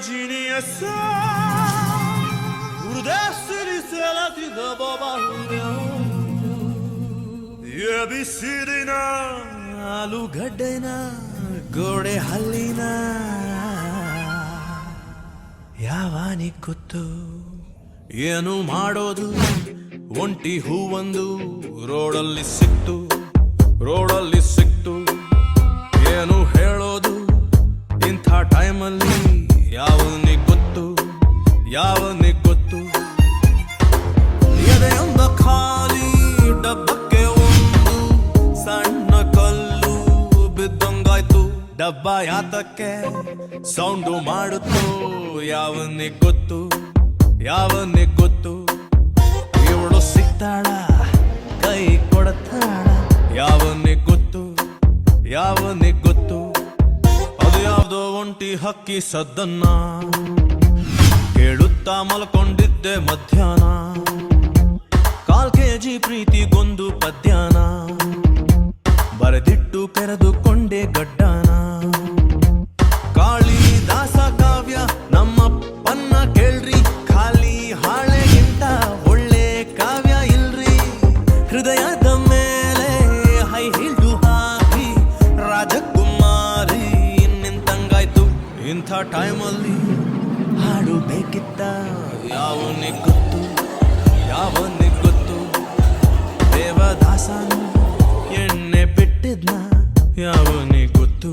geniessa Urdassili selati da babahuya Ye bisidina ಆಲೂಗಡ್ಡೆನ ಗೋಡೆ ಹಲ್ಲಿನ ಯಾವಾನಿ ಗೊತ್ತು ಏನು ಮಾಡೋದು ಒಂಟಿ ಹೂವೊಂದು ರೋಡಲ್ಲಿ ಸಿಕ್ತು ಏನು ಹೇಳೋದು ಇಂಥ ಟೈಮಲ್ಲಿ ಯಾವನಿಗೆ ಗೊತ್ತು ಎದೆಯೊಂದ ಖಾಲಿ ಡಬ್ಬಕ್ಕೆ ಒಂದು ಸಣ್ಣ ಕಲ್ಲು ಬಿದ್ದಂಗಾಯ್ತು ಡಬ್ಬ ಯಾತಕ್ಕೆ ಸೌಂಡು ಮಾಡುತ್ತೋ ಯಾವನಿಗೆ ಗೊತ್ತು ಇವಳು ಸಿಗ್ತಾಳ ಕೈ ಕೊಡತಾಳ ಯಾವನಿಗೆ ಗೊತ್ತು ಅದು ಯಾವ್ದೋ ಒಂಟಿ ಹಕ್ಕಿ ಸದ್ದನ್ನ ಕೇಳುತ್ತಾ ಮಲ್ಕೊಂಡಿದ್ದೆ ಮಧ್ಯಾಹ್ನ 4 kg ಪ್ರೀತಿಗೊಂದು ಪದ್ಯಾನ ಬರೆದಿಟ್ಟು ಕೆರೆದುಕೊಂಡೆ ಗಡ್ಡಾನ ಕಾಳಿದಾಸ ಕಾವ್ಯ ನಮ್ಮಪ್ಪನ್ನ ಕೇಳ್ರಿ ಖಾಲಿ ಹಾಳೆಗಿಂತ ಒಳ್ಳೆ ಕಾವ್ಯ ಇಲ್ರಿ ಹೃದಯದ ಮೇಲೆ ಹೈ ಹಿಲ್ಡು ಹಾಕಿ ರಾಜಕುಮಾರಿ ನಿಂತಂಗಾಯ್ತು ಇಂಥ ಟೈಮಲ್ಲಿ ಹಾಡು ಬೇಕಿತ್ತ ಯಾವನಿಗೆ ಗೊತ್ತು ದೇವದಾಸನು ಎಣ್ಣೆ ಬಿಟ್ಟಿದ್ನ ಯಾವನಿಗೆ ಗೊತ್ತು